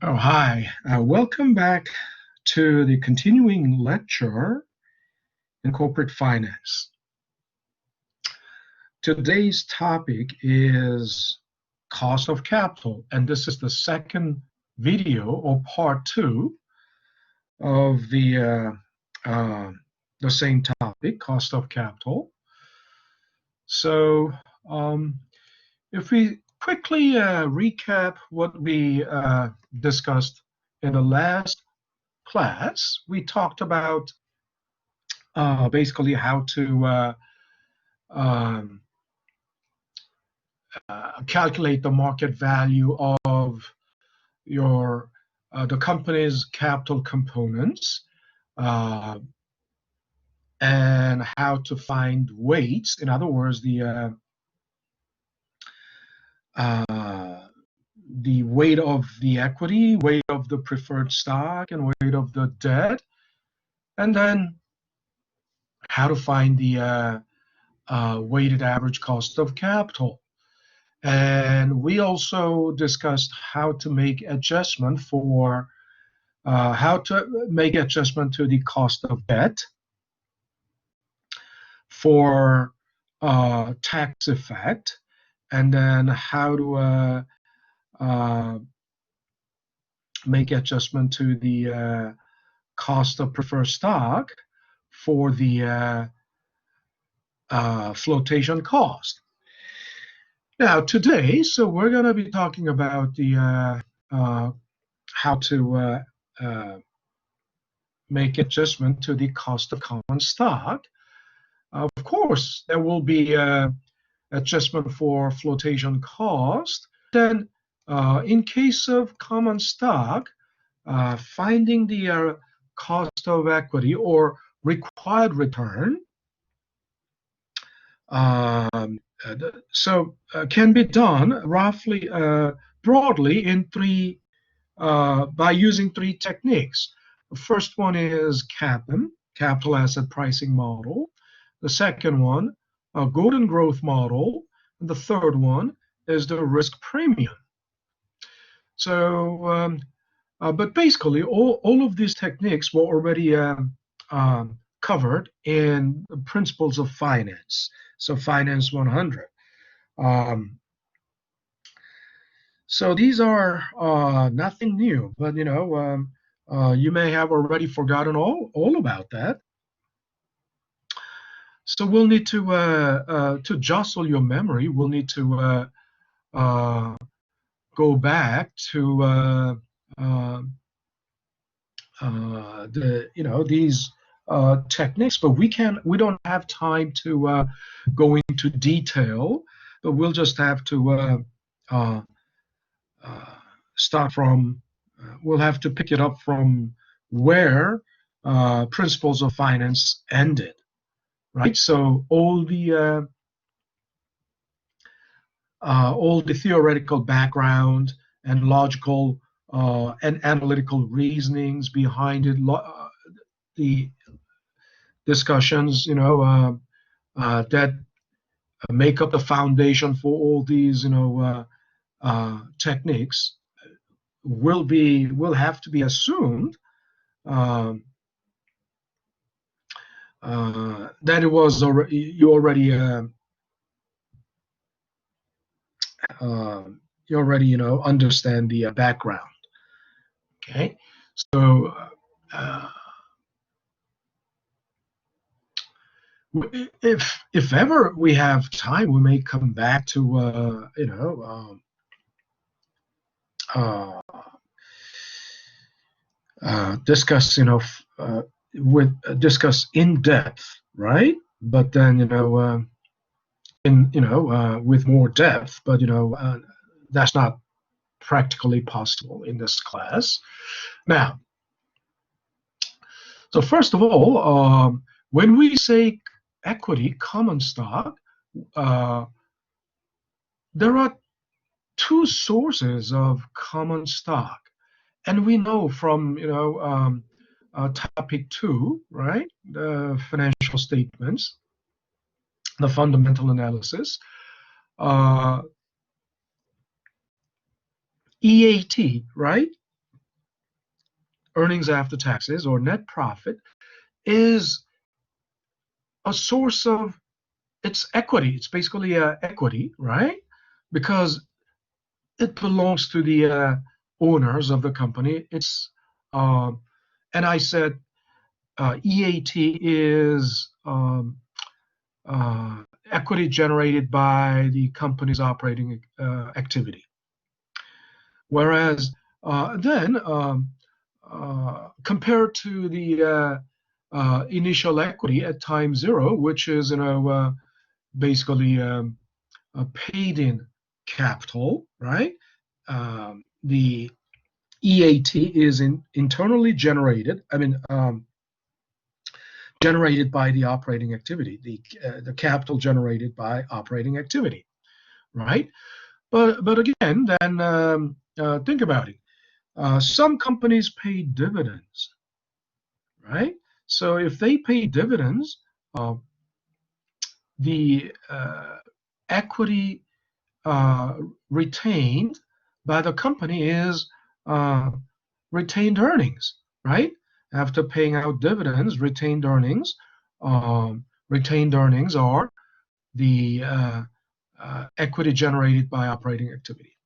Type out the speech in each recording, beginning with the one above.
Oh, hi. Welcome back to the continuing lecture in corporate finance. Today's topic is cost of capital, and this is the second video or part two of the same topic, cost of capital. So, um, if we quickly recap what we discussed in the last class, we talked about basically how to um, calculate the market value of your the company's capital components, uh, and how to find weights. In other words, the weight of the equity, weight of the preferred stock, and weight of the debt, and then how to find the weighted average cost of capital. And we also discussed how to make adjustment for how to make adjustment to the cost of debt for tax effect, and then how to uh, make adjustment to the cost of preferred stock for the flotation cost. Now today, so we're going to be talking about the how to make adjustment to the cost of common stock. Of course, there will be adjustment for flotation cost. Then, in case of common stock, finding the cost of equity or required return, can be done roughly broadly in three by using three techniques. The first one is CAPM, capital asset pricing model. The second one, a golden growth model. And the third one is the risk premium. So, but basically, all of these techniques were already covered in the principles of finance. So, Finance 100. So these are nothing new, but you may have already forgotten all about that. So we'll need to jostle your memory. We'll need to go back to these techniques, but we don't have time to go into detail. But we'll just have to uh, start from. We'll have to pick it up from where principles of finance ended, right? So all the theoretical background and logical and analytical reasonings behind it, the discussions, that make up the foundation for all these, techniques will have to be assumed that it was already you already understand the background. Okay, so if ever we have time, we may come back to discuss discuss in depth, right? But then with more depth, but that's not practically possible in this class. Now, so first of all, when we say equity, common stock, there are two sources of common stock, and we know from topic 2, right, the financial statements, the fundamental analysis, EAT, right, earnings after taxes or net profit is a source of it's equity. It's basically equity, right? Because it belongs to the owners of the company. Uh, and I said EAT is equity generated by the company's operating activity. Whereas then, compared to the initial equity at time zero, which is basically a paid-in capital, right? The EAT is internally generated. Generated by the operating activity, the capital generated by operating activity, right? But again, then think about it. Some companies pay dividends, right? So if they pay dividends, the equity uh, retained by the company is uh, retained earnings, right? After paying out dividends, retained earnings are the equity generated by operating activity.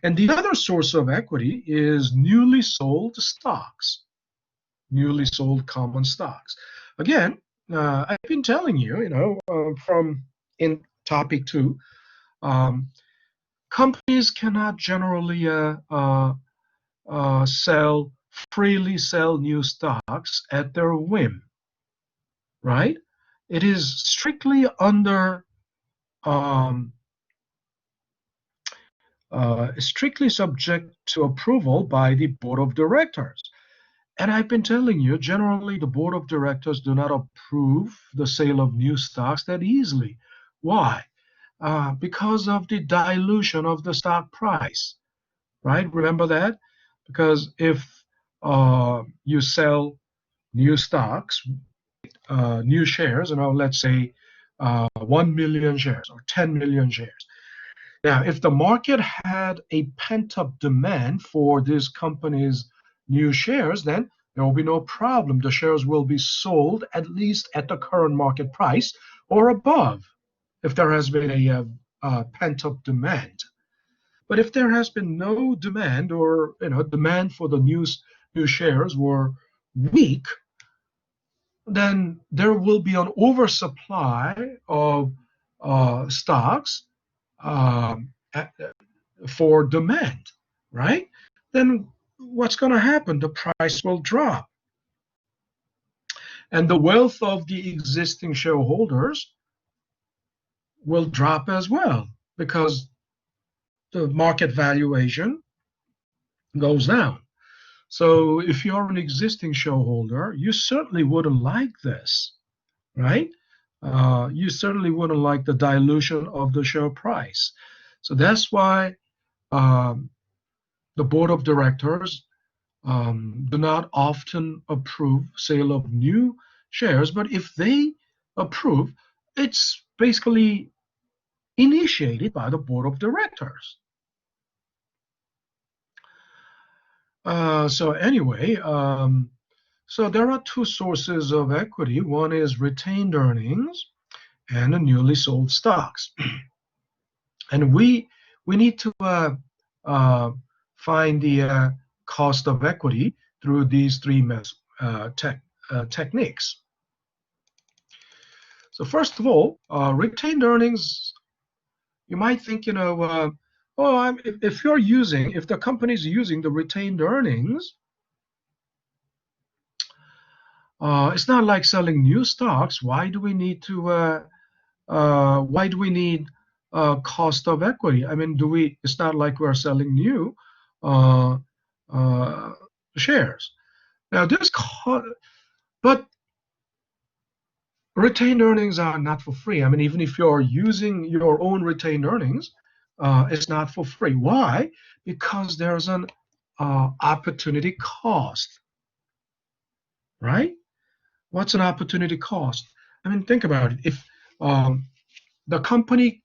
And the other source of equity is newly sold stocks, newly sold common stocks. Again, I've been telling you, from in topic two, um, companies cannot generally freely sell new stocks at their whim, right? It is um, strictly subject to approval by the board of directors. And I've been telling you, generally, the board of directors do not approve the sale of new stocks that easily. Why? Because of the dilution of the stock price, right? Remember that? Because if you sell new stocks, new shares, let's say 1 million shares or 10 million shares. Now, if the market had a pent-up demand for this company's new shares, then there will be no problem. The shares will be sold at least at the current market price or above if there has been a pent-up demand. But if there has been no demand or demand for the new shares were weak, then there will be an oversupply of stocks um, for demand, right? Then what's going to happen? The price will drop. And the wealth of the existing shareholders will drop as well because the market valuation goes down. So if you're an existing shareholder, you certainly wouldn't like this, right? You certainly wouldn't like the dilution of the share price. So that's why um, the board of directors do not often approve sale of new shares, but if they approve, it's basically initiated by the board of directors. So anyway, so there are two sources of equity. One is retained earnings and the newly sold stocks. And we need to uh, find the cost of equity through these three techniques. So first of all, retained earnings, you might think, if the company is using the retained earnings, it's not like selling new stocks. Why do we need cost of equity? I mean, it's not like we're selling new uh, uh, shares. Now, but retained earnings are not for free. I mean, even if you're using your own retained earnings, it's not for free. Why? Because there's an opportunity cost, right? What's an opportunity cost? I mean, think about it. If the company,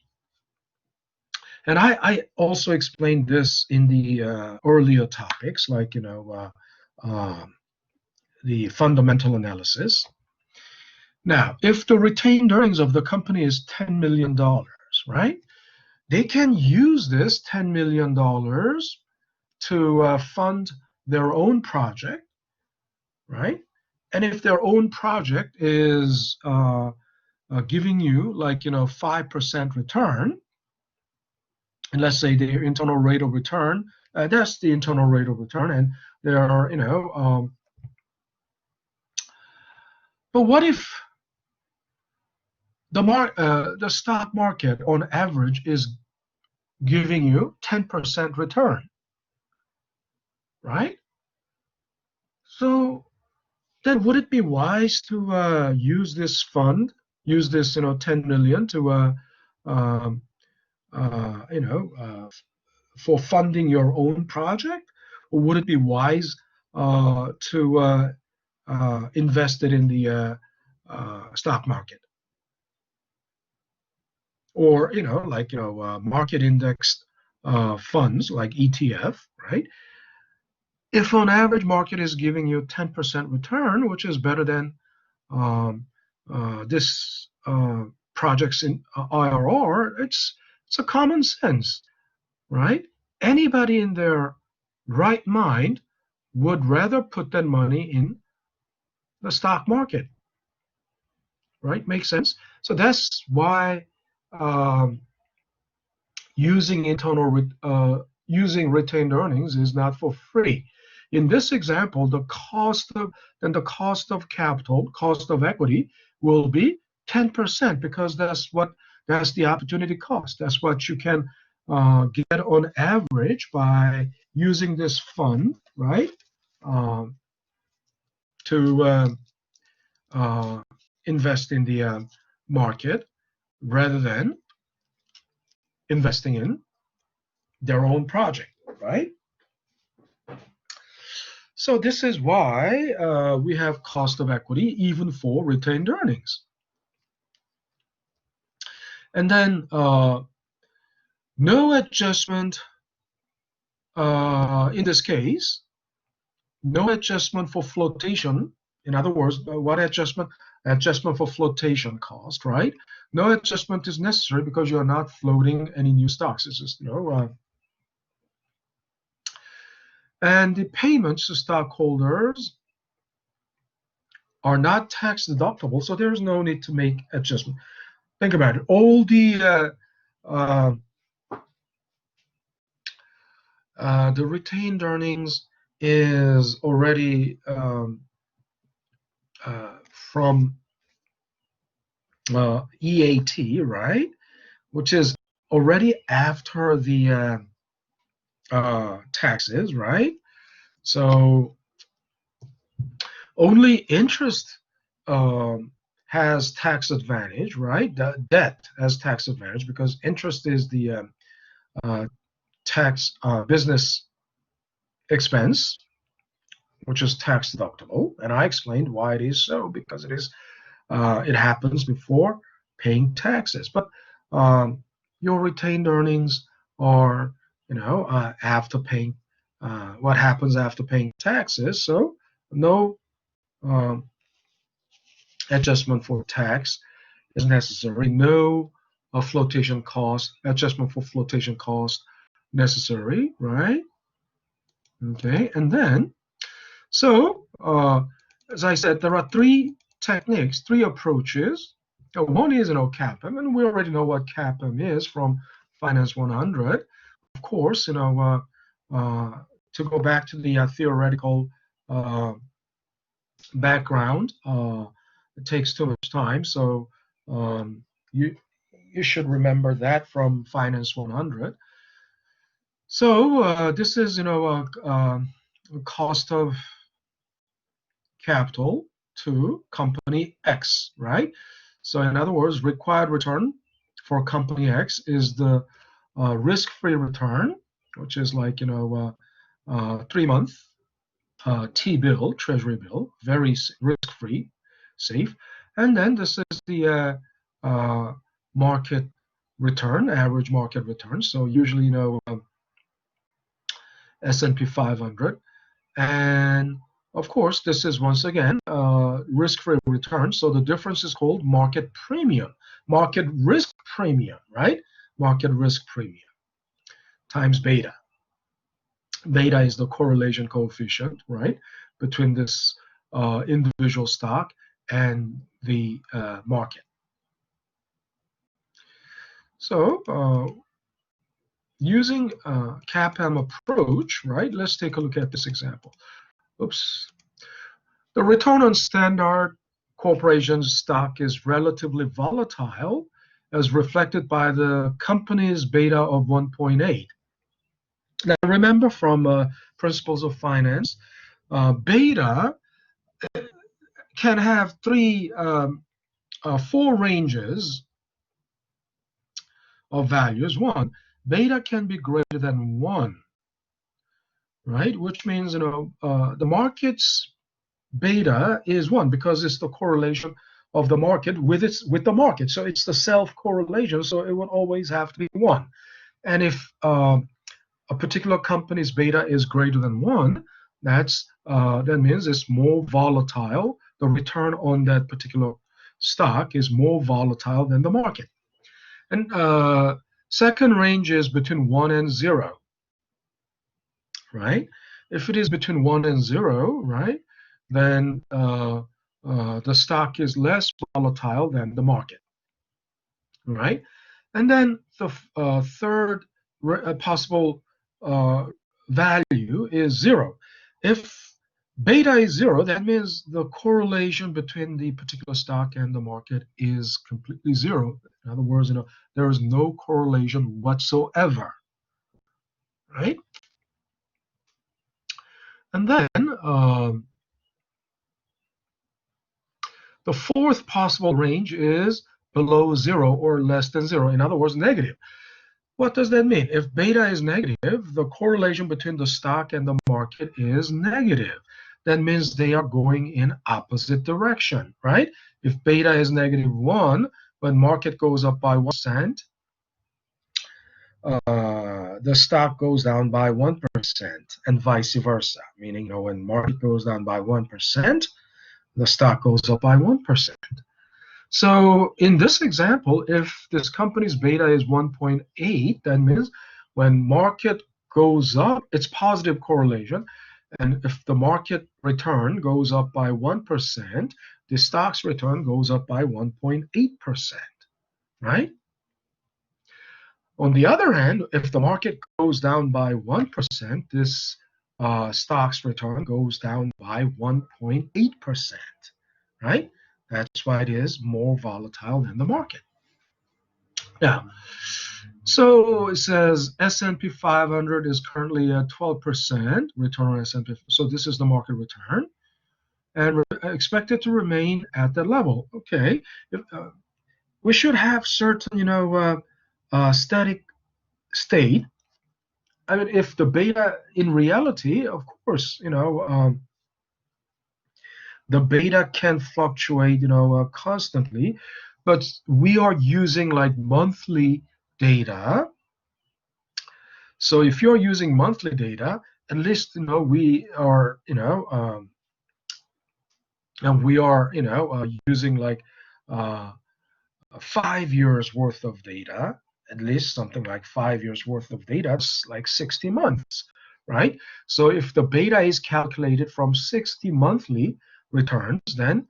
and I also explained this in the earlier topics, like um, the fundamental analysis. Now, if the retained earnings of the company is $10 million, right? They can use this $10 million to fund their own project, right? And if their own project is giving you 5% return, and let's say their internal rate of return, that's the internal rate of return, and there are, but what if the stock market on average is giving you 10% return, right? So then would it be wise to use this fund, use this 10 million to um, for funding your own project, or would it be wise to invest it in the stock market, or market indexed funds like ETF, right? If on average market is giving you 10% return, which is better than this project's in IRR, it's a common sense, right? Anybody in their right mind would rather put that money in the stock market, right? Makes sense. So that's why um, using retained earnings is not for free. In this example, the cost of capital, cost of equity will be 10% because that's the opportunity cost. That's what you can get on average by using this fund, right? Um, to invest in the market rather than investing in their own project, right? So this is why we have cost of equity even for retained earnings. And then no adjustment in this case, no adjustment for flotation. In other words, what adjustment? Adjustment for flotation cost, right? No adjustment is necessary because you're not floating any new stocks. It's just, and the payments to stockholders are not tax deductible, so there's no need to make adjustment. Think about it. All the retained earnings is already from EAT, right? Which is already after the taxes, right? So only interest has tax advantage, right? Debt has tax advantage because interest is the tax business expense, which is tax deductible. And I explained why it is so, because it happens before paying taxes. But your retained earnings are, after paying what happens after paying taxes. So no um, adjustment for tax is necessary. No flotation cost, adjustment for flotation cost necessary, right? Okay, and then, so as I said, there are three techniques, three approaches. One is, CAPM, and we already know what CAPM is from Finance 100. Of course, to go back to the theoretical background, it takes too much time. So you should remember that from Finance 100. So this is, cost of capital to company X, right? So in other words, required return for company X is the risk-free return, which is like 3-month T-bill, treasury bill, very risk-free, safe. And then this is the market return, average market return. So usually S&P 500, and Of course, this is once again risk-free return. So the difference is called market premium, market risk premium, right? Market risk premium times beta. Beta is the correlation coefficient, right, between this individual stock and the market. So using CAPM approach, right, let's take a look at this example. Oops. The return on Standard Corporation's stock is relatively volatile, as reflected by the company's beta of 1.8. Now, remember from Principles of Finance, beta can have four ranges of values. One, beta can be greater than 1, right? Which means, the market's beta is 1 because it's the correlation of the market with the market. So it's the self-correlation, so it would always have to be 1. And if a particular company's beta is greater than 1, that means it's more volatile. The return on that particular stock is more volatile than the market. And second range is between 1 and 0, right? If it is between 1 and 0, right, then the stock is less volatile than the market, right? And then the third possible value is 0. If beta is 0, that means the correlation between the particular stock and the market is completely 0. In other words, there is no correlation whatsoever, right? And then the fourth possible range is below 0 or less than 0. In other words, negative. What does that mean? If beta is negative, the correlation between the stock and the market is negative. That means they are going in opposite direction, right? If beta is negative 1, when market goes up by 1%, the stock goes down by 1%, and vice versa. Meaning, when market goes down by 1%, the stock goes up by 1%. So in this example, if this company's beta is 1.8, that means when market goes up, it's positive correlation. And if the market return goes up by 1%, the stock's return goes up by 1.8%, right? On the other hand, if the market goes down by 1%, this stock's return goes down by 1.8%, right? That's why it is more volatile than the market. Now, so it says S&P 500 is currently at 12% return on S&P. So this is the market return, and expected to remain at that level. Okay, we should have certain, static state. I mean, if the beta in reality, of course, the beta can fluctuate, constantly, but we are using like monthly data. So if you're using monthly data, at least, we are, and we are, using like 5 years worth of data, at least something like 5 years worth of data. It's like 60 months, right? So if the beta is calculated from 60 monthly returns, then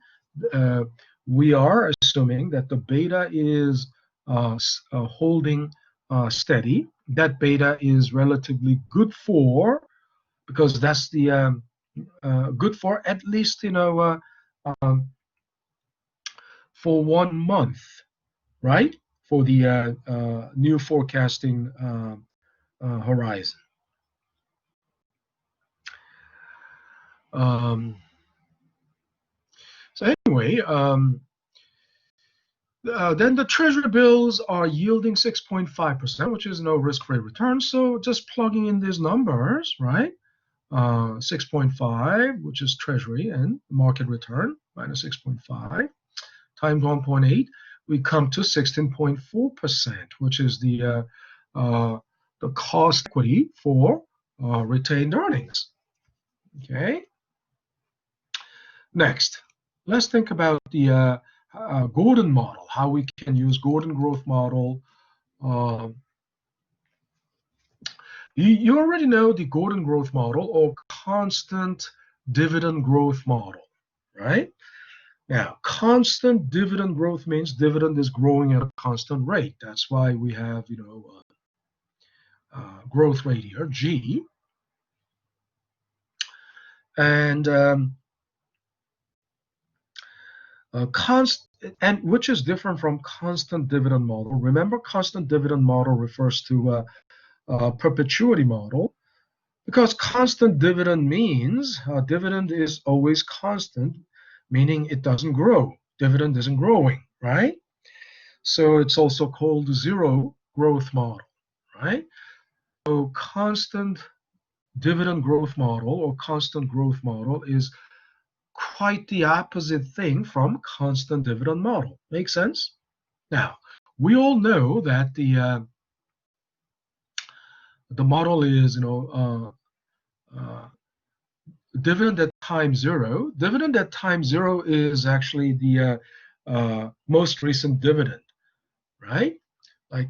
we are assuming that the beta is holding steady. That beta is relatively good because that's the good for at least, for 1 month, right? For the new forecasting horizon. So anyway, then the treasury bills are yielding 6.5%, which is no risk-free return. So just plugging in these numbers, right? 6.5, which is treasury, and market return minus 6.5 times 1.8, we come to 16.4%, which is the cost equity for retained earnings. Okay. Next, let's think about the Gordon model, how we can use Gordon growth model. Uh, you already know the Gordon growth model or constant dividend growth model, right? Now, constant dividend growth means dividend is growing at a constant rate. That's why we have, growth rate here, G. And and which is different from constant dividend model. Remember, constant dividend model refers to perpetuity model because constant dividend means dividend is always constant, meaning it doesn't grow. Dividend isn't growing, right? So it's also called the zero growth model, right? So constant dividend growth model or constant growth model is quite the opposite thing from constant dividend model. Make sense? Now, we all know that the model is, dividend at time zero. Dividend at time zero is actually the most recent dividend, right? Like,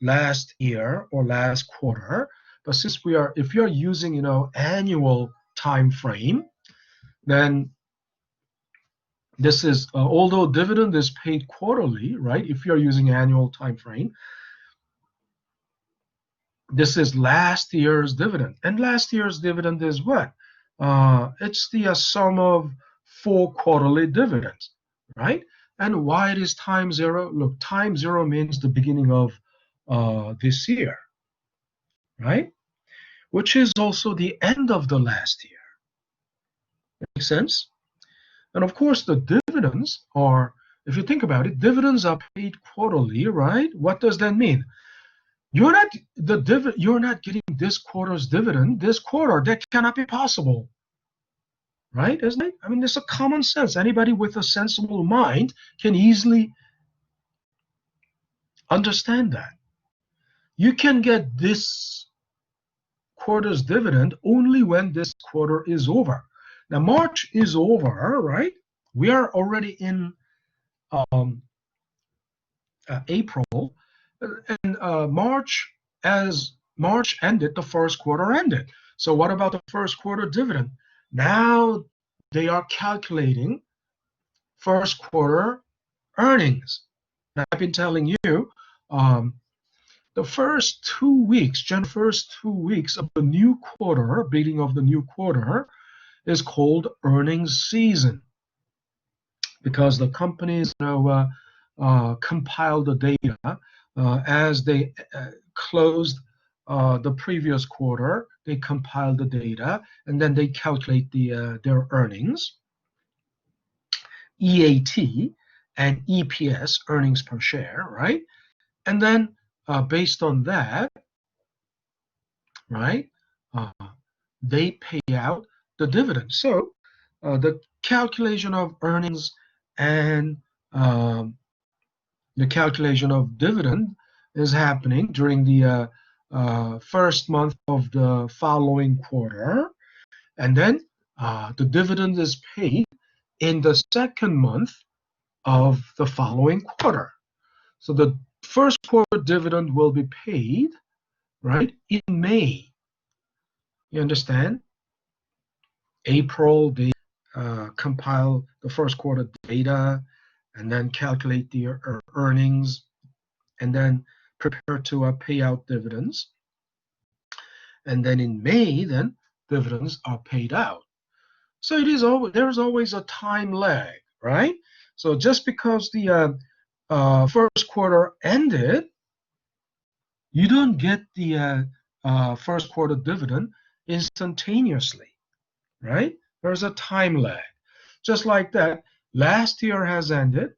last year or last quarter. But since if you're using, annual time frame, then this is, although dividend is paid quarterly, right? If you're using annual time frame, this is last year's dividend. And last year's dividend is what? It's the sum of 4 quarterly dividends, right? And why it is time zero? Look, time zero means the beginning of this year, right? Which is also the end of the last year. Makes sense? And of course, the dividends are, if you think about it, dividends are paid quarterly, right? What does that mean? You're not getting this quarter's dividend this quarter. That cannot be possible, right? Isn't it? I mean, there's a common sense. Anybody with a sensible mind can easily understand that. You can get this quarter's dividend only when this quarter is over. Now, March is over, right? We are already in um, April, and as March ended, the first quarter ended. So, what about the first quarter dividend? Now they are calculating first quarter earnings. Now, I've been telling you um, the first 2 weeks, first 2 weeks of the new quarter, beginning of the new quarter, is called earnings season because the companies compile the data as they closed the previous quarter. They compile the data and then they calculate their earnings, EAT and EPS, earnings per share, right? And then based on that, right, uh, they pay out the dividend. So the calculation of earnings and the calculation of dividend is happening during the first month of the following quarter, and then the dividend is paid in the second month of the following quarter. So the first quarter dividend will be paid, right, in May. You understand? April, they compile the first quarter data and then calculate the earnings and then prepare to pay out dividends. And then in May, then dividends are paid out. So there's always a time lag, right? So just because the first quarter ended, you don't get the first quarter dividend instantaneously, right? There's a time lag. Just like that, last year has ended,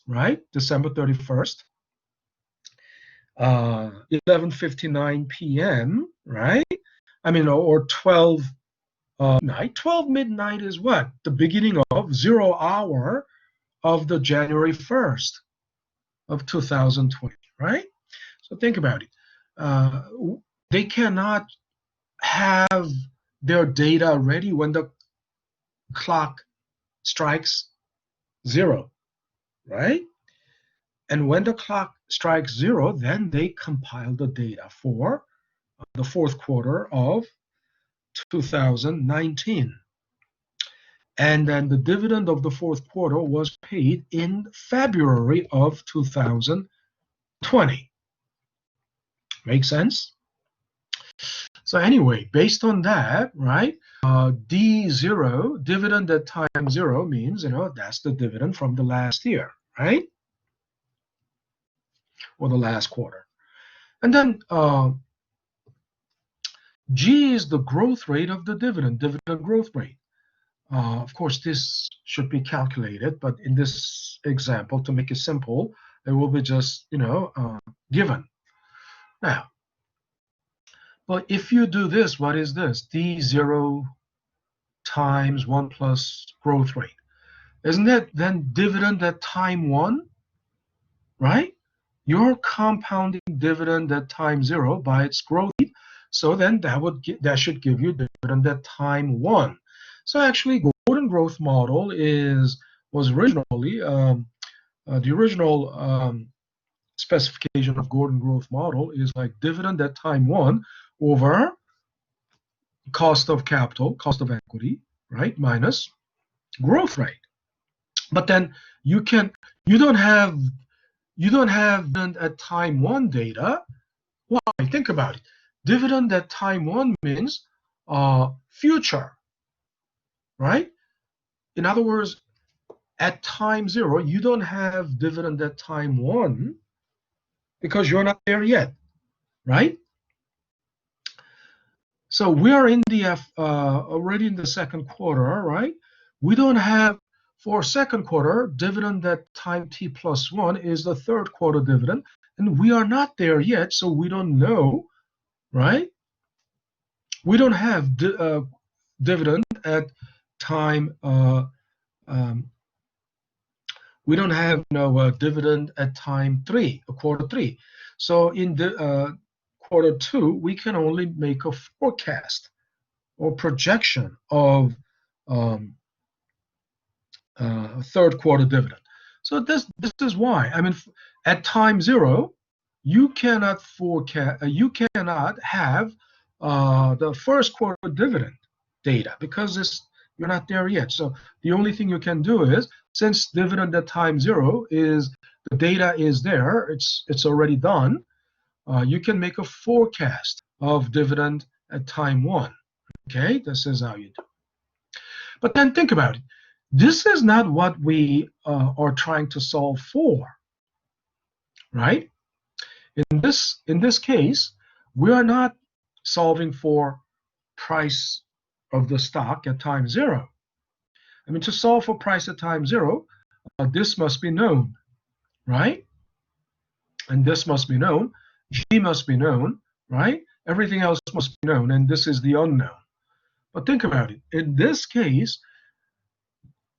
right? December 31st, 11:59 p.m., right? I mean, or 12 night. 12 midnight is what? The beginning of 0 hour of the January 1st of 2020, right? So think about it. Uh, they cannot have their data ready when the clock strikes 0, right? And when the clock strikes 0, then they compile the data for the fourth quarter of 2019. And then the dividend of the fourth quarter was paid in February of 2020. Make sense? So anyway, based on that, right, D0, dividend at time 0 means, that's the dividend from the last year, right? Or the last quarter. And then G is the growth rate of the dividend growth rate. Of course, this should be calculated, but in this example, to make it simple, it will be just, given. Now, but if you do this, what is this? D0 times 1 plus growth rate. Isn't that then dividend at time 1, right? You're compounding dividend at time 0 by its growth rate. So then that should give you dividend at time 1. So actually, Gordon growth model was originally the original specification of Gordon growth model is like dividend at time 1 over cost of capital, cost of equity, right, minus growth rate. But then you don't have dividend at time 1 data. Why? Think about it. Dividend at time 1 means future, right? In other words, at time 0, you don't have dividend at time 1 because you're not there yet, right? So we are in the already in the second quarter, right? We don't have, for second quarter, dividend at time t plus 1 is the third quarter dividend, and we are not there yet, so we don't know, right? We don't have dividend at time we don't have dividend at time 3, quarter 3. So in the quarter 2, we can only make a forecast or projection of third quarter dividend. So this is why. I mean, at time 0, you cannot forecast. You cannot have the first quarter dividend data because you're not there yet. So the only thing you can do is, since dividend at time 0 is the data is there, it's already done. You can make a forecast of dividend at time 1. Okay, this is how you do. But then think about it. This is not what we are trying to solve for, right? In this case, we are not solving for price of the stock at time 0. I mean, to solve for price at time 0, this must be known, right? And this must be known. G must be known, right? Everything else must be known, and this is the unknown. But think about it. In this case,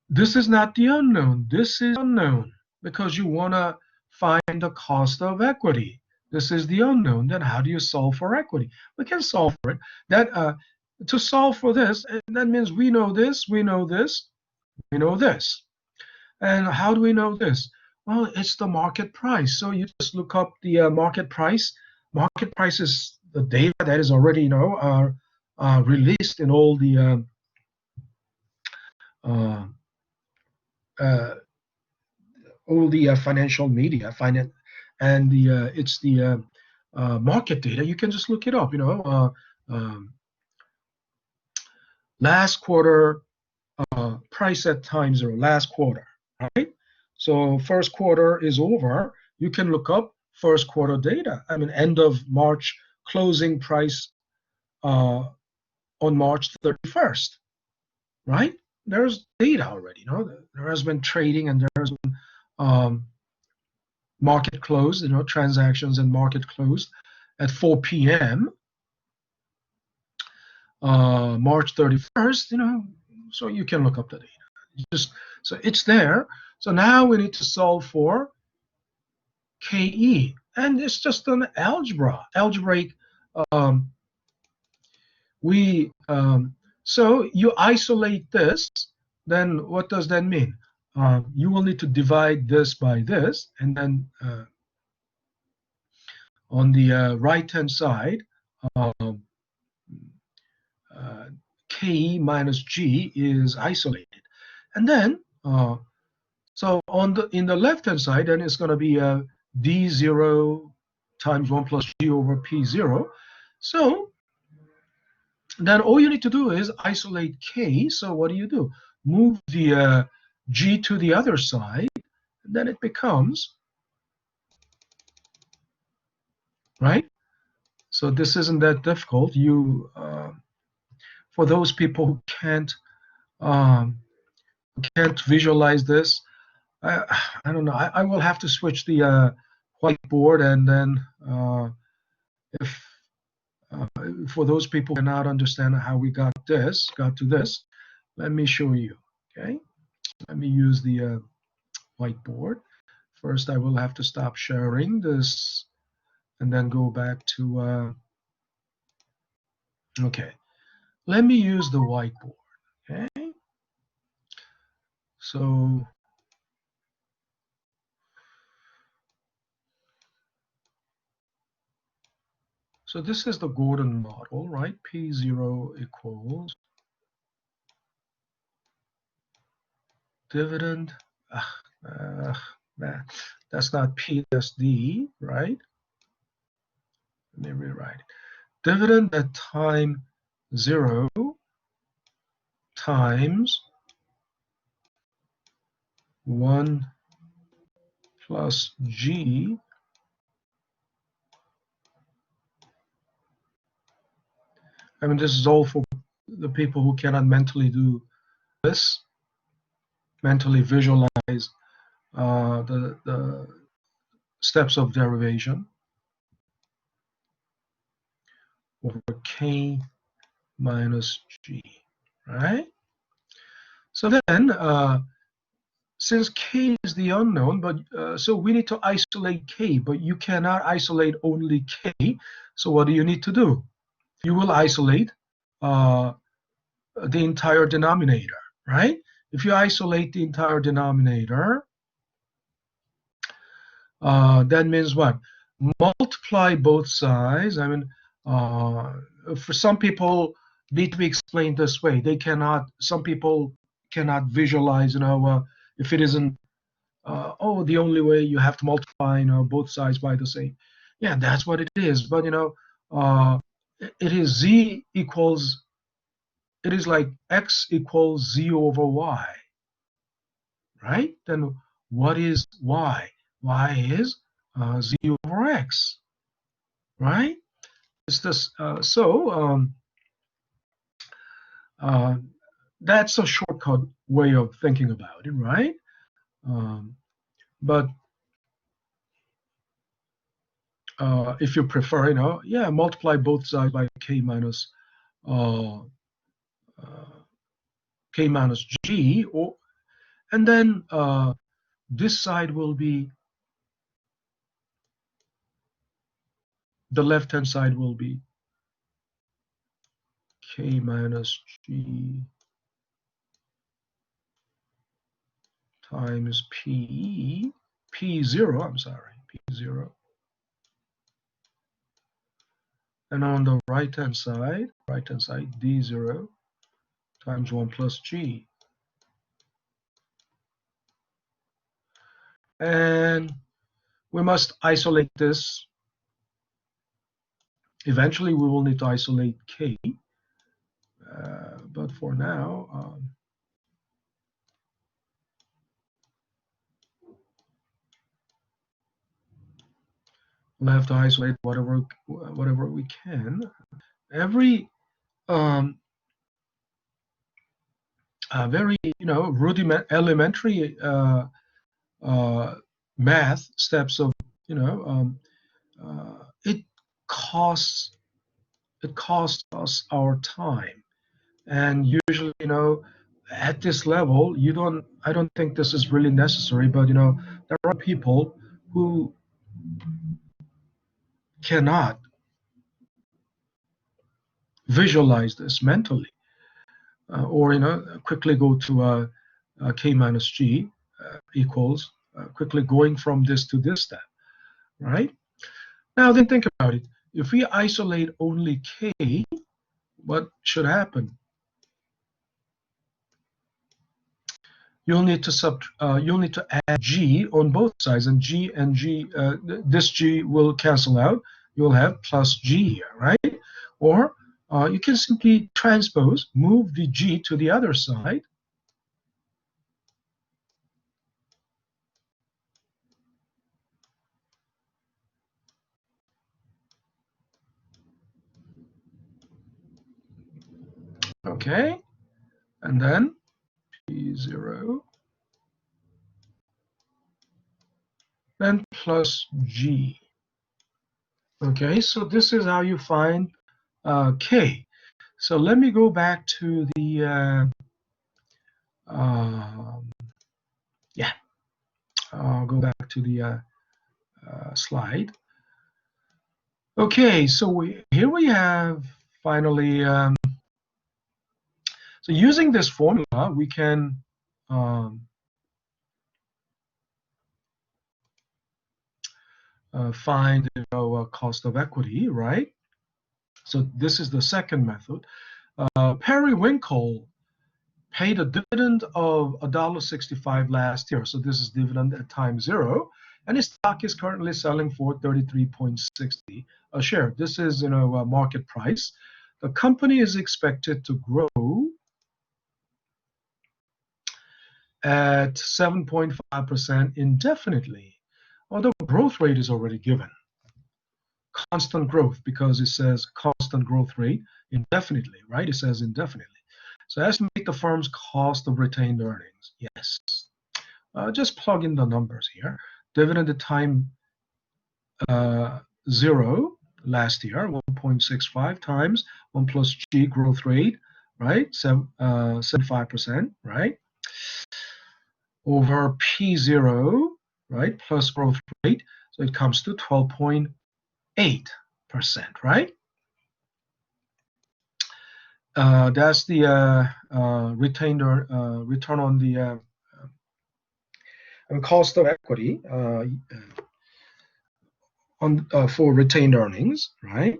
this is not the unknown. This is unknown because you want to find the cost of equity. This is the unknown. Then how do you solve for equity? We can solve for it. To solve for this, that means we know this, we know this, we know this. And how do we know this? Well, it's the market price. So you just look up the market price. Market price is the data that is already released in all the financial media, and it's the market data. You can just look it up. Last quarter price at time 0. Last quarter, right? So first quarter is over. You can look up first quarter data. I mean, end of March closing price on March 31st, right? There's data already. There has been trading and there's been market closed. Transactions and market closed at 4 p.m. March 31st. So you can look up the data. So it's there. So now we need to solve for KE, and it's just an algebraic. So you isolate this then what does that mean? You will need to divide this by this, and then on the right-hand side, um, uh, k minus g is isolated. And then, so on the in the left-hand side, then it's going to be d0 times 1 plus g over p0. So then all you need to do is isolate k. So what do? Move the g to the other side, and then it becomes, right? So this isn't that difficult. For those people who um, can't visualize this, I, I don't know. I will have to switch the whiteboard, and then if for those people who cannot understand how we got to this, let me show you. Okay, let me use the whiteboard. First, I will have to stop sharing this, and then go back to. Okay, let me use the whiteboard. Okay, so this is the Gordon model, right? P0 equals dividend. That's not P, that's D, right? Let me rewrite it. Dividend at time 0 times 1 plus G. I mean, this is all for the people who cannot mentally do this, mentally visualize the steps of derivation over K minus G, right? So then, since K is the unknown, but so we need to isolate K, but you cannot isolate only K. So what do you need to do? You will isolate the entire denominator, right? If you isolate the entire denominator, that means what? Multiply both sides. I mean, for some people, need to be explained this way. Some people cannot visualize, if it isn't, the only way you have to multiply, both sides by the same. Yeah, that's what it is. But, it is like x equals z over y, right? Then what is y? Y is z over x, right? It's this. Uh, that's a shortcut way of thinking about it, right? But if you prefer, yeah, multiply both sides by uh, uh, k minus g, and then this side will be, the left-hand side will be k minus g times p0, I'm sorry, p0. And on the right-hand side, d0 times 1 plus g. And we must isolate this. Eventually, we will need to isolate k. But for now, we'll have to isolate whatever we can. Every very elementary math steps of it costs us our time, and usually at this level I don't think this is really necessary, but there are people who cannot visualize this mentally, or quickly go to K minus G equals quickly going from this to this step, right? Now then think about it. If we isolate only K, what should happen? You'll need to add G on both sides, and this G will cancel out. You'll have plus G here, right? Or you can simply transpose, move the G to the other side. Okay, and then P0, then plus G. Okay, so this is how you find K. So let me go back to the, yeah, I'll go back to the slide. Okay, so here we have finally, so using this formula, we can find cost of equity, right? So this is the second method. Periwinkle paid a dividend of $1.65 last year. So this is dividend at time 0. And his stock is currently selling for 33.60 a share. This is a market price. The company is expected to grow at 7.5% indefinitely. Although growth rate is already given. Constant growth, because it says constant growth rate indefinitely, right? It says indefinitely. So estimate the firm's cost of retained earnings. Yes. Just plug in the numbers here. Dividend at time 0 last year, 1.65 times 1 plus G growth rate, right? 75%, right? Over P0, right? Plus growth rate. So it comes to 12.8%, right? That's the return on the cost of equity for retained earnings, right?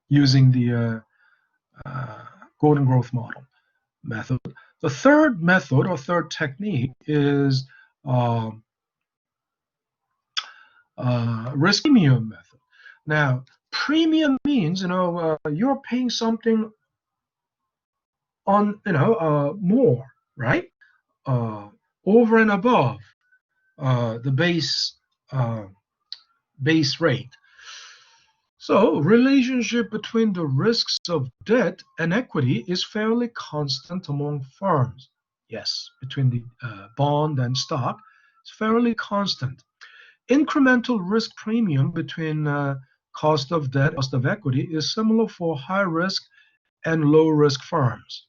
Using the golden growth model method. The third method or third technique is risk premium method. Now, premium means you're paying something on more, right? Over and above the base rate. So relationship between the risks of debt and equity is fairly constant among firms. Yes, between the bond and stock, it's fairly constant. Incremental risk premium between cost of debt and cost of equity is similar for high risk and low risk firms.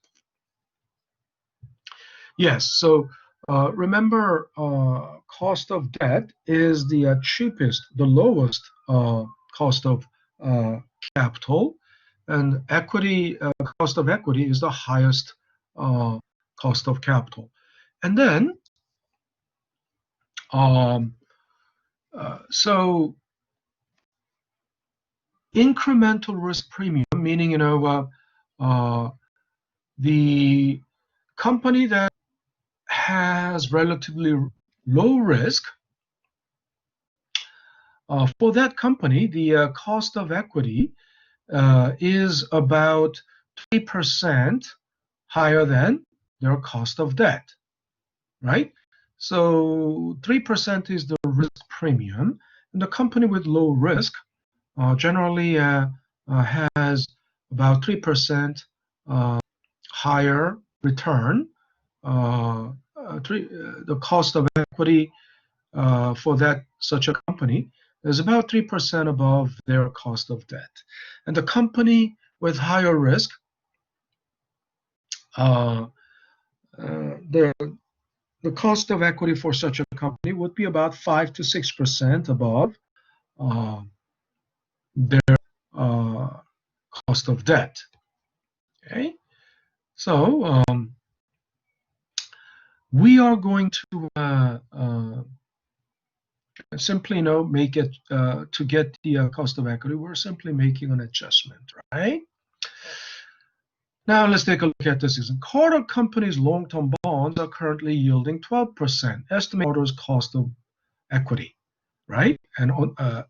Yes, so remember, cost of debt is the cheapest, the lowest cost of capital, and equity cost of equity is the highest cost of capital. And then, so incremental risk premium, meaning the company that has relatively low risk, for that company, the cost of equity is about 3% higher than their cost of debt, right? So 3% is the risk premium, and the company with low risk generally has about 3% higher return. The cost of equity for such a company is about 3% above their cost of debt. And the company with higher risk, the cost of equity for such a company would be about 5 to 6% above their cost of debt. Okay, so we are going to simply make it to get the cost of equity. We're simply making an adjustment, right? Now let's take a look at this. Carter Company's long-term bonds are currently yielding 12%. Estimate Carter's cost of equity, right? And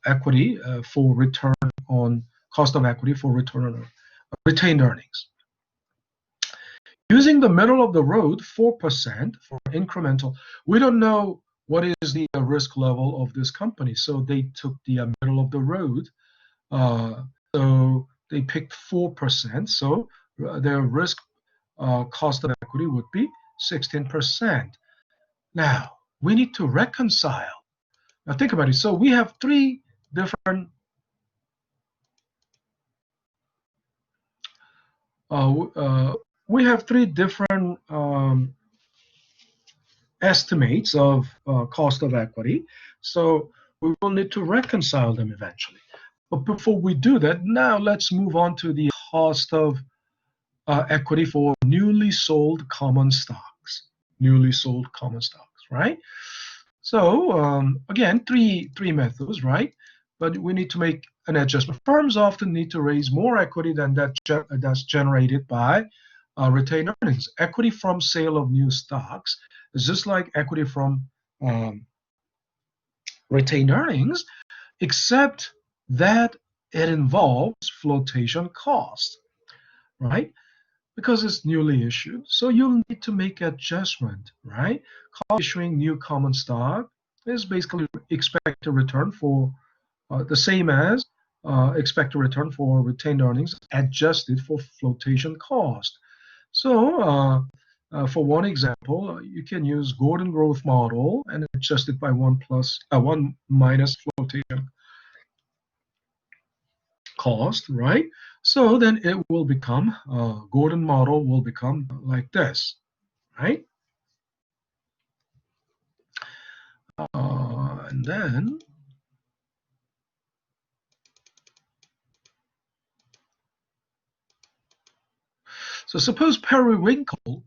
equity for return on cost of equity for return on retained earnings. Using the middle of the road, 4% for incremental. We don't know what is the risk level of this company, so they took the middle of the road. So they picked 4%. So their risk cost of equity would be 16%. Now we need to reconcile. Now think about it. So we have three different estimates of cost of equity. So we will need to reconcile them eventually. But before we do that, now let's move on to the cost of equity for newly sold common stocks. Newly sold common stocks, right? So again, three methods, right? But we need to make an adjustment. Firms often need to raise more equity than that's generated by retained earnings. Equity from sale of new stocks is just like equity from retained earnings, except that it involves flotation cost, right? Because it's newly issued. So you'll need to make adjustment, right? Issuing new common stock is basically expected return for the same as expected return for retained earnings adjusted for flotation cost. So for one example, you can use Gordon growth model and adjust it by 1 minus flotation cost, right? So then it will become, Gordon model will become like this, right? And then, so suppose periwinkle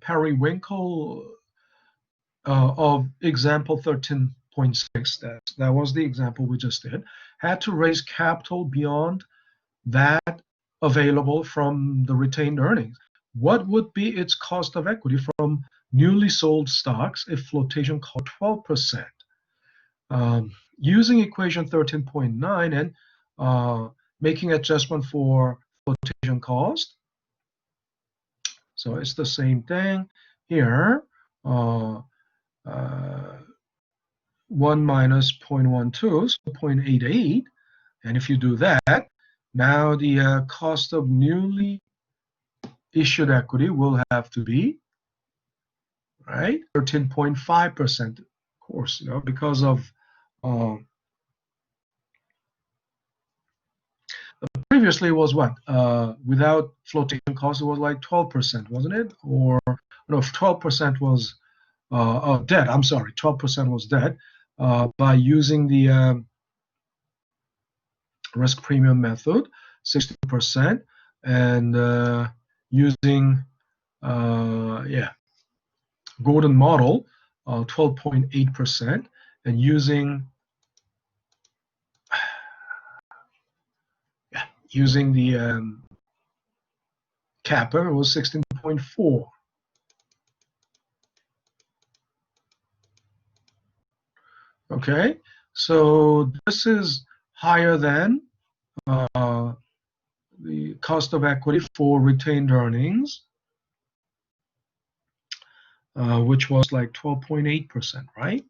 of example 13.6, that was the example we just did, had to raise capital beyond that available from the retained earnings. What would be its cost of equity from newly sold stocks if flotation cost 12%? Using equation 13.9 and making adjustment for flotation cost. So it's the same thing here. 1 minus 0.12, so 0.88. And if you do that, now the cost of newly issued equity will have to be, right, 13.5%, of course, because of previously was what? Without flotation cost, it was like 12%, wasn't it? Or no, 12% was debt. I'm sorry, 12% was debt by using the risk premium method, 60%, and using Gordon model, 12.8%, and using the kappa, it was 16.4. Okay, so this is higher than the cost of equity for retained earnings, which was like 12.8%, right?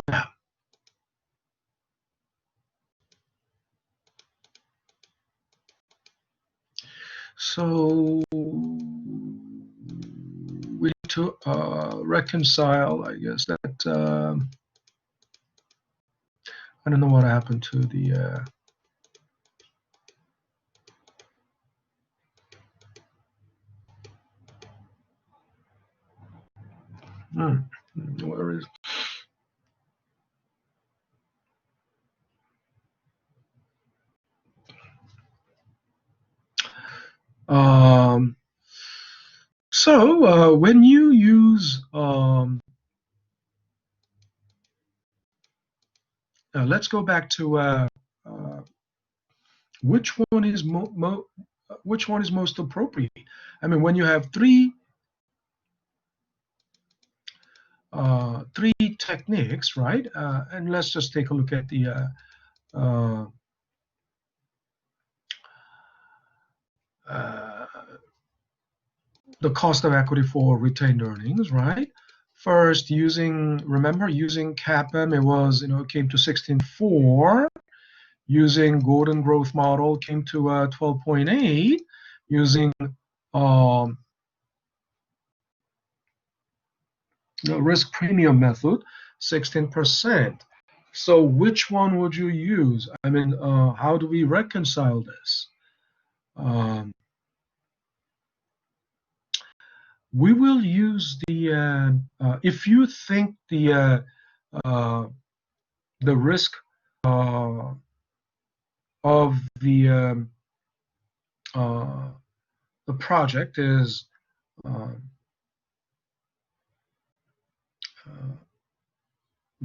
Now, so we need to reconcile, I guess, that I don't know what happened to the where is so when you use let's go back to which one is which one is most appropriate. I mean, when you have three techniques, right? And let's just take a look at uh, the cost of equity for retained earnings, right? First, remember, using CAPM, it came to 16.4. Using Gordon growth model, came to 12.8. Using um, the risk premium method, 16%. So which one would you use? I mean, how do we reconcile this? We will use if you think the risk of the project is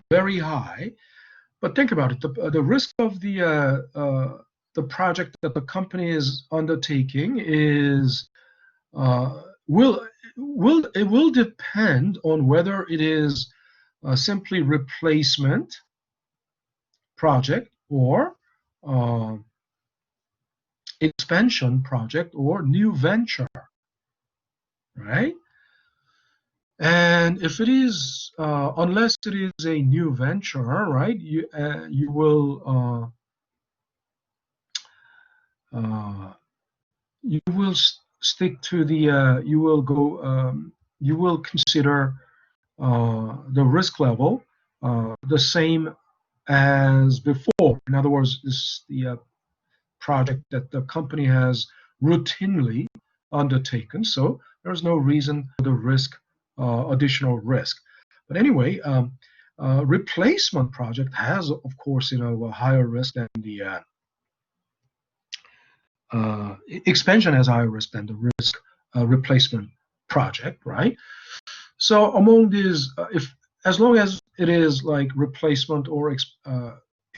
very high, but think about it. The risk of the project that the company is undertaking is will depend on whether it is simply replacement project or expansion project or new venture, right? And if it is, unless it is a new venture, right, you will stick to you will consider the risk level the same as before. In other words, this is the project that the company has routinely undertaken, so there's no reason for the additional risk. But anyway, replacement project has, of course, a higher risk than the expansion has higher risk than the risk replacement project, right? So among these, if as long as it is like replacement or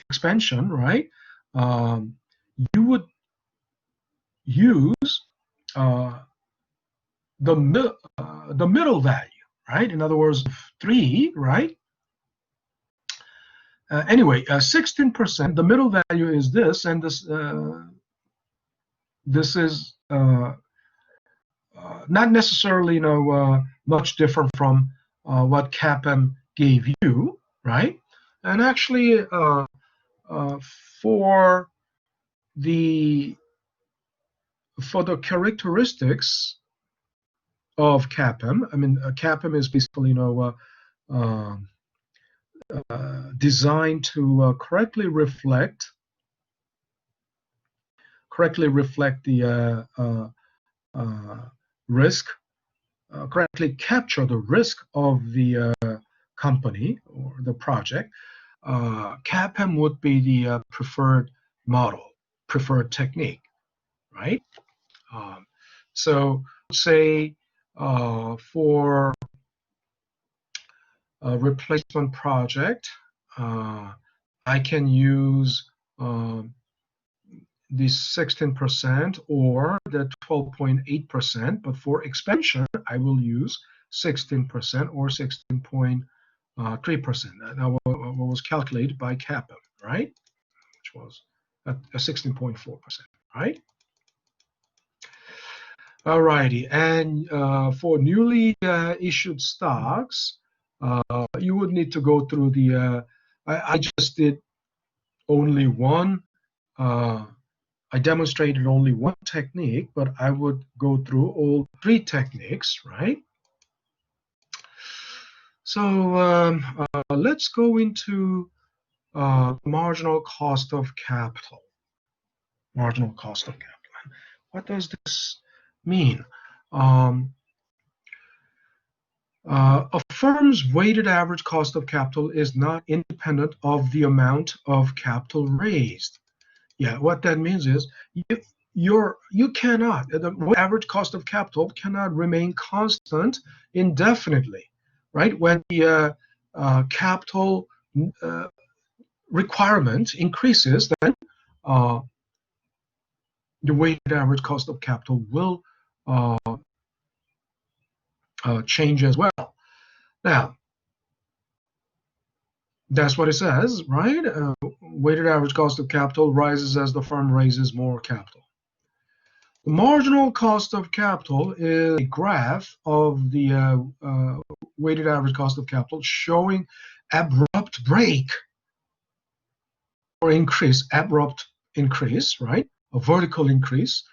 expansion, right? You would use the middle value, right? In other words, 3, right? Anyway, 16%. The middle value is this, and this is not necessarily, much different from what CAPM gave you, right? And actually, for the characteristics of CAPM, I mean, CAPM is basically, designed to correctly reflect the risk, correctly capture the risk of the company or the project. CAPM would be the preferred model, preferred technique, right? So say for a replacement project, I can use the 16% or the 12.8%, but for expansion, I will use 16% or 16.3%. That was calculated by CAPM, right? Which was a 16.4%, right? Alrighty, and for newly issued stocks, you would need to go through I just did only one. I demonstrated only one technique, but I would go through all 3 techniques, right? So let's go into marginal cost of capital. Marginal cost of capital. What does this mean? A firm's weighted average cost of capital is not independent of the amount of capital raised. Yeah, what that means is you cannot, the average cost of capital cannot remain constant indefinitely, right? When the capital requirement increases, then the weighted average cost of capital will change as well. Now, that's what it says, right? Weighted average cost of capital rises as the firm raises more capital. The marginal cost of capital is a graph of the weighted average cost of capital showing abrupt break or abrupt increase, right? A vertical increase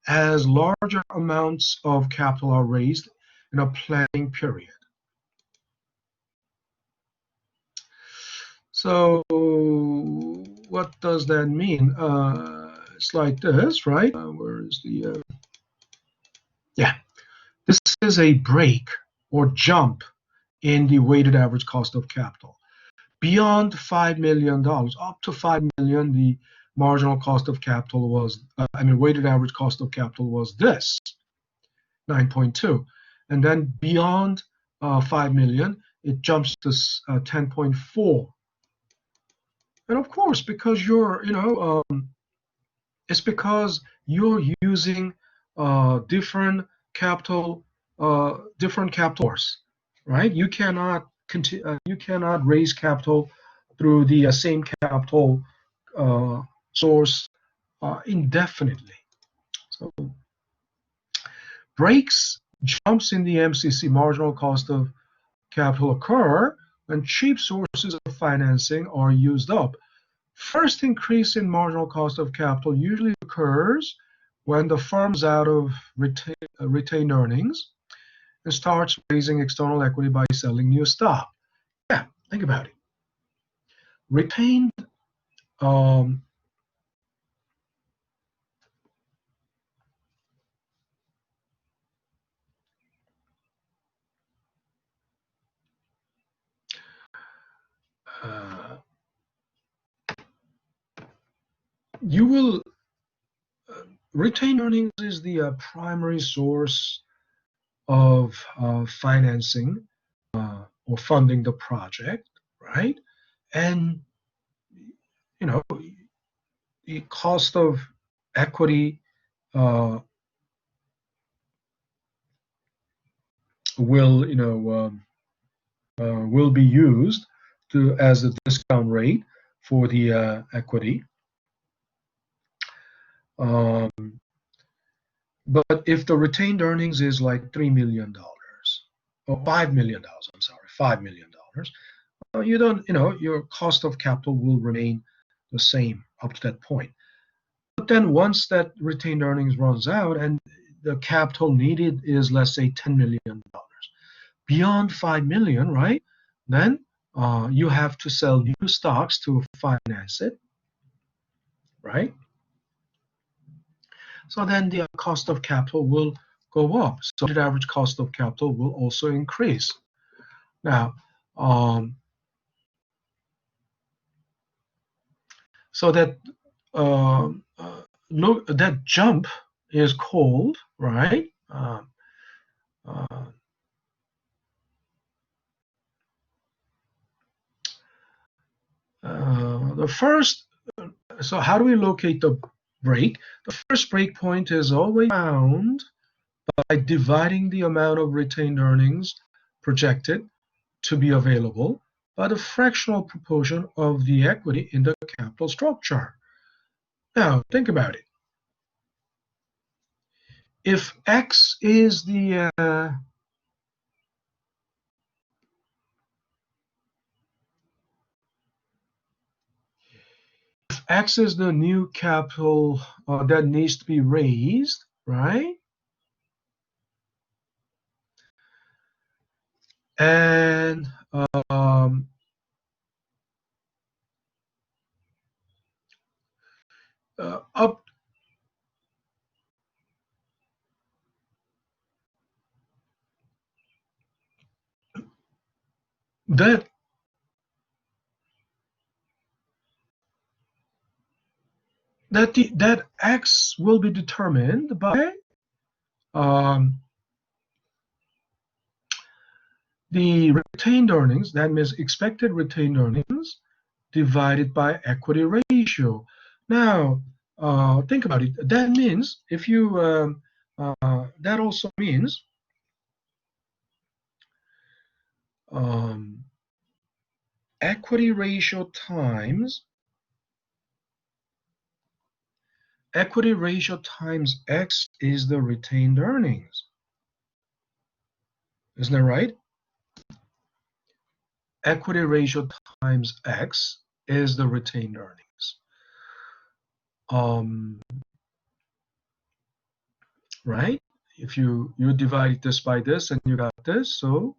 as larger amounts of capital are raised in a planning period. So what does that mean? It's like this, right? Where is the, yeah, this is a break or jump in the weighted average cost of capital. Beyond $5 million, up to $5 million, the marginal cost of capital was, weighted average cost of capital was this, 9.2. And then beyond 5 million, it jumps to 10.4. And of course, because it's because you're using different capital source, right? You cannot raise capital through the same capital source indefinitely. So breaks, jumps in the MCC marginal cost of capital occur when cheap sources of financing are used up. First increase in marginal cost of capital usually occurs when the firm is out of retained earnings and starts raising external equity by selling new stock. Yeah, think about it. Retained you will retained earnings is the primary source of financing or funding the project, right? And the cost of equity will be used as a discount rate for the equity. But if the retained earnings is like $3 million or $5 million, I'm sorry, $5 million, you don't, your cost of capital will remain the same up to that point. But then once that retained earnings runs out and the capital needed is, let's say, $10 million, beyond 5 million, right? Then you have to sell new stocks to finance it, right? So then the cost of capital will go up. So the average cost of capital will also increase. Now, so that that jump is called, right? The first, so how do we locate the break? The first break point is always found by dividing the amount of retained earnings projected to be available by the fractional proportion of the equity in the capital structure. Now, think about it. If X is the X is the new capital that needs to be raised, right? And up that that X will be determined by the retained earnings, that means expected retained earnings, divided by equity ratio. Now, think about it. That means if you, that also means equity ratio times X is the retained earnings. Isn't that right? Equity ratio times X is the retained earnings. Right? If you divide this by this and you got this, so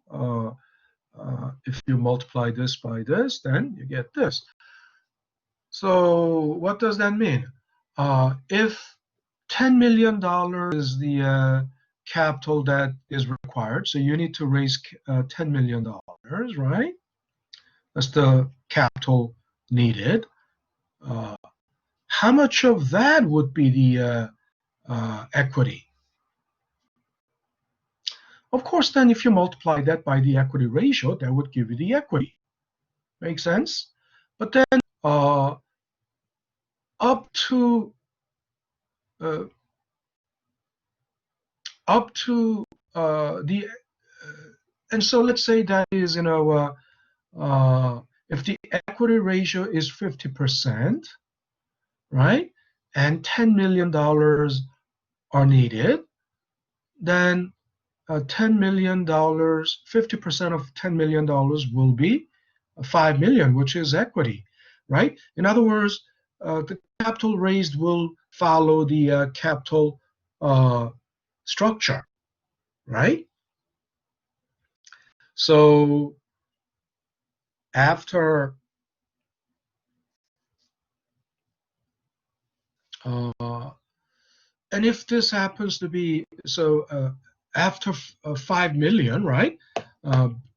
if you multiply this by this, then you get this. So what does that mean? If $10 million is the capital that is required, so you need to raise $10 million, right? That's the capital needed. How much of that would be the equity? Of course, then if you multiply that by the equity ratio, that would give you the equity. Make sense? But then up to uh, the and so let's say that is if the equity ratio is 50%, right, and $10 million are needed, then $10 million, 50% of $10 million will be 5 million, which is equity, right? In other words, the capital raised will follow the capital structure, right? So after and if this happens to be after 5 million, right?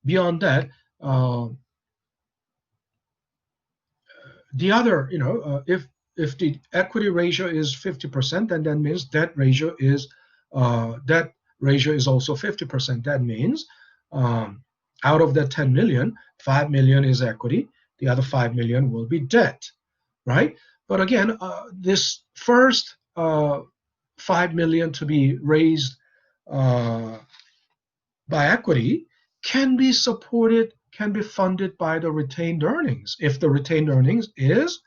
Beyond that, the other, if the equity ratio is 50%, then that means debt ratio is also 50%. That means out of that 10 million, 5 million is equity. The other 5 million will be debt, right? But again, this first 5 million to be raised by equity can be supported, can be funded by the retained earnings if the retained earnings is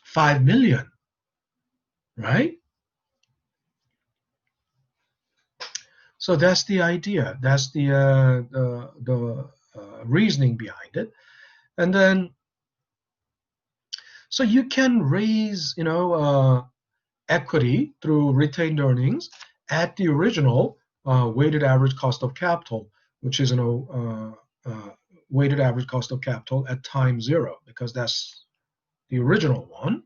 5 million, right? So that's the idea. That's the reasoning behind it. And then, so you can raise, equity through retained earnings at the original weighted average cost of capital, which is weighted average cost of capital at time zero, because that's the original one.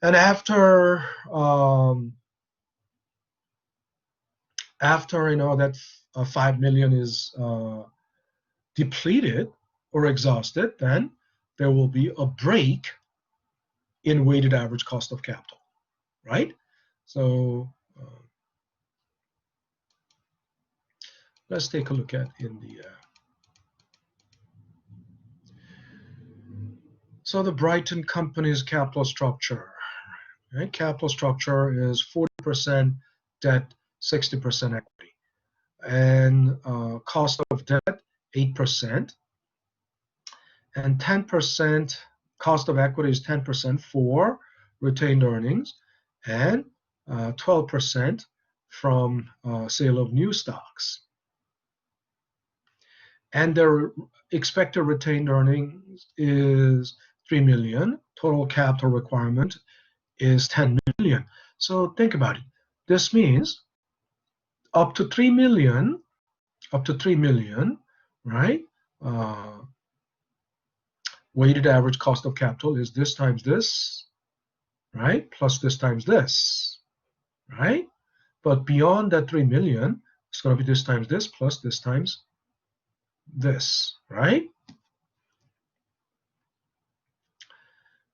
And after that 5 million is depleted or exhausted, then there will be a break in weighted average cost of capital, right? So let's take a look at in the so the Brighton company's capital structure, right? Capital structure is 40% debt, 60% equity, and cost of debt 8%, and 10% cost of equity is 10% for retained earnings, and 12% from sale of new stocks. And their expected retained earnings is 3 million. Total capital requirement is 10 million. So think about it. This means up to 3 million, right? Weighted average cost of capital is this times this, right? Plus this times this, right? But beyond that 3 million, it's going to be this times this plus this times this, right?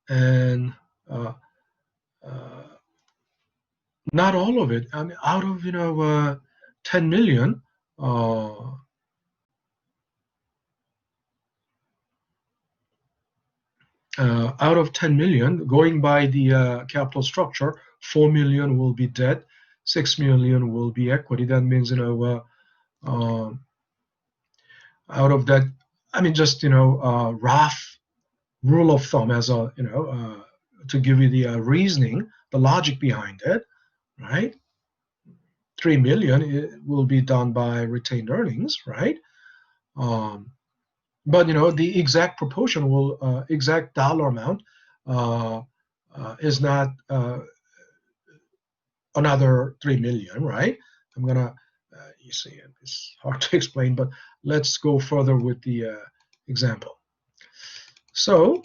And not all of it. I mean, out of 10 million, out of 10 million, going by the capital structure, 4 million will be debt, 6 million will be equity. That means, out of that, I mean, just, rough rule of thumb as a, to give you the reasoning, the logic behind it, right? 3 million it will be done by retained earnings, right? But the exact proportion will exact dollar amount uh, is not another 3 million, right? I'm gonna you see it's hard to explain, but let's go further with the example. So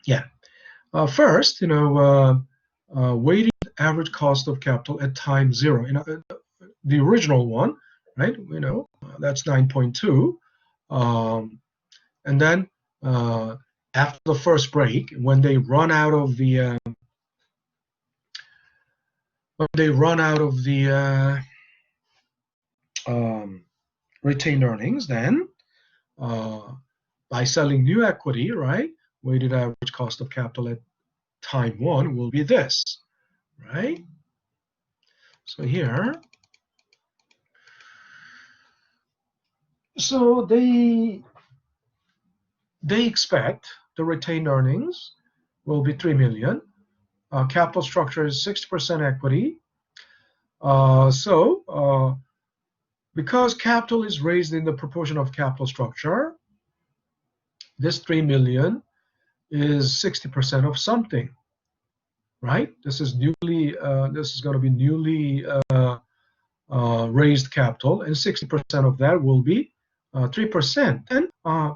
yeah, first, weighted average cost of capital at time zero. The original one, right? That's 9.2. And then after the first break, when they run out of the retained earnings, then by selling new equity, right, weighted average cost of capital at time one will be this, right? So here, so they expect the retained earnings will be 3 million. Capital structure is 60% equity. Because capital is raised in the proportion of capital structure, this 3 million is 60% of something, right? This is going to be newly raised capital, and 60% of that will be 3%. And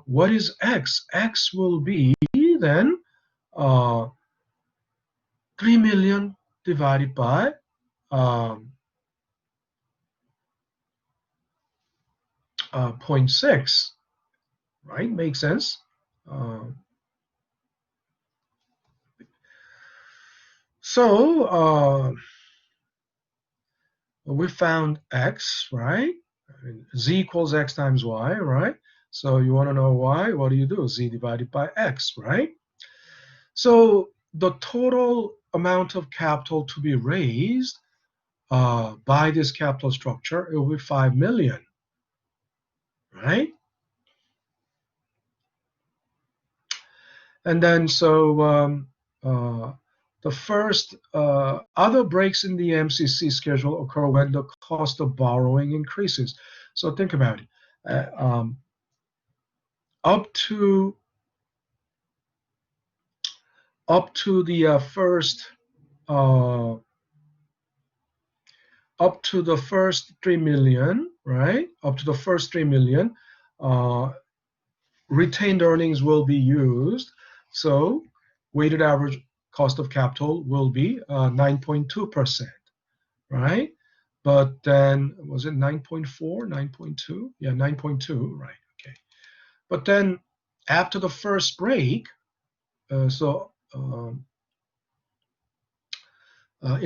what is X? X will be then 3 million divided by 0.6, right? Makes sense. So we found X, right? Z equals X times Y, right? So you want to know Y? What do? Z divided by X, right? So the total amount of capital to be raised by this capital structure, it will be 5 million, right? And then the first other breaks in the MCC schedule occur when the cost of borrowing increases. So think about it. Up to the up to the first 3 million, right? Up to the first 3 million, retained earnings will be used. So weighted average cost of capital will be 9.2%, right? But then, was it 9.4, 9.2? Yeah, 9.2, right, okay. But then after the first break, in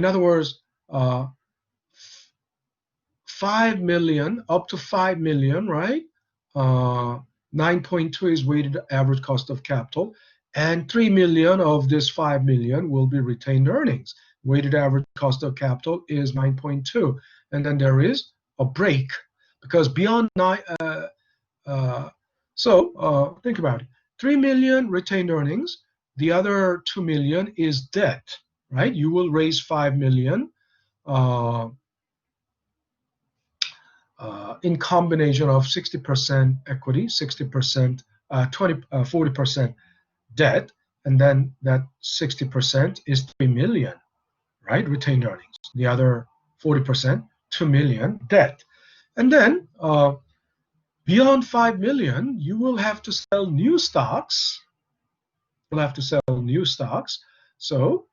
other words, 5 million, up to 5 million, right? 9.2 is weighted average cost of capital, and 3 million of this 5 million will be retained earnings. Weighted average cost of capital is 9.2, and then there is a break because beyond 9. Think about it: 3 million retained earnings. The other 2 million is debt, right? You will raise 5 million. In combination of 60% equity, 60%, 40% debt, and then that 60% is 3 million, right? Retained earnings. The other 40%, 2 million debt. And then beyond 5 million, you will have to sell new stocks. You'll have to sell new stocks. So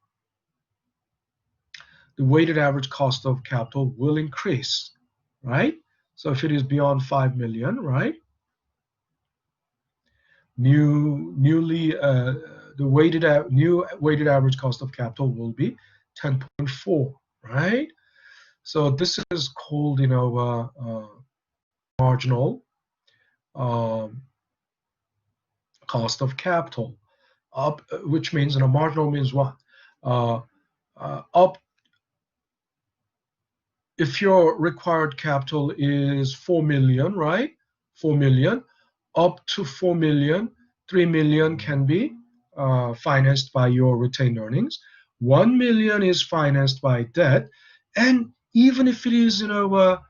the weighted average cost of capital will increase, right? So if it is beyond 5 million, right? The new weighted average cost of capital will be 10.4, right? So this is called, marginal cost of capital. up, which means, marginal means what? Up, if your required capital is 4 million, right? 4 million, up to 4 million, 3 million can be financed by your retained earnings. 1 million is financed by debt. And even if it is, 4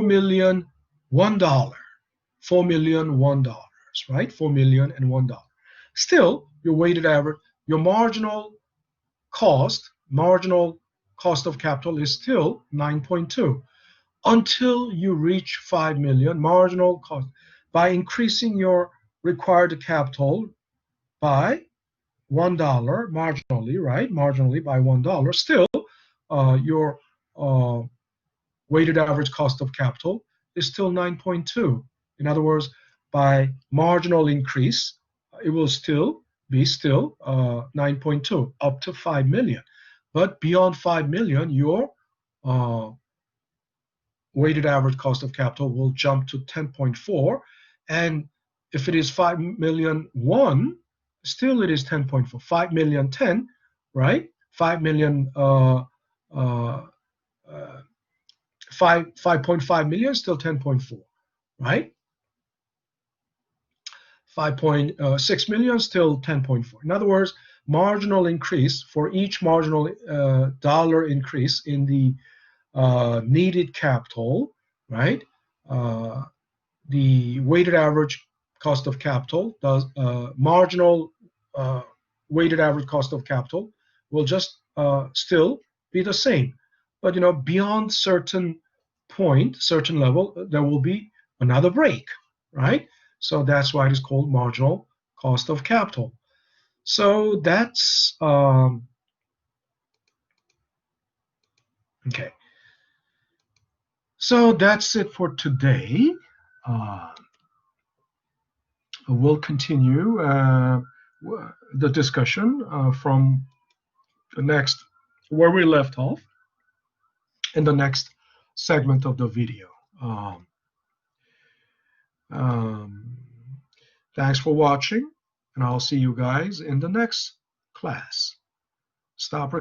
million, $1, $4 million, $1, right? 4 million and $1. Still, your weighted average, your marginal cost of capital is still 9.2 until you reach 5 million marginal cost. By increasing your required capital by $1 marginally, right? Marginally by $1, still your weighted average cost of capital is still 9.2. In other words, by marginal increase, it will still be 9.2 up to 5 million. But beyond 5 million, your weighted average cost of capital will jump to 10.4. And if it is 5 million one, still it is 10.4. 5 million 10, right? 5 million 5.5 million, still 10.4, right? 5.6 million, still 10.4. In other words, marginal increase for each marginal dollar increase in the needed capital, right? The weighted average cost of capital does marginal weighted average cost of capital will just still be the same. But beyond certain point, certain level, there will be another break, right? So that's why it is called marginal cost of capital. So that's okay. So that's it for today. We'll continue the discussion from the next, where we left off, in the next segment of the video. Thanks for watching, and I'll see you guys in the next class. Stop recording.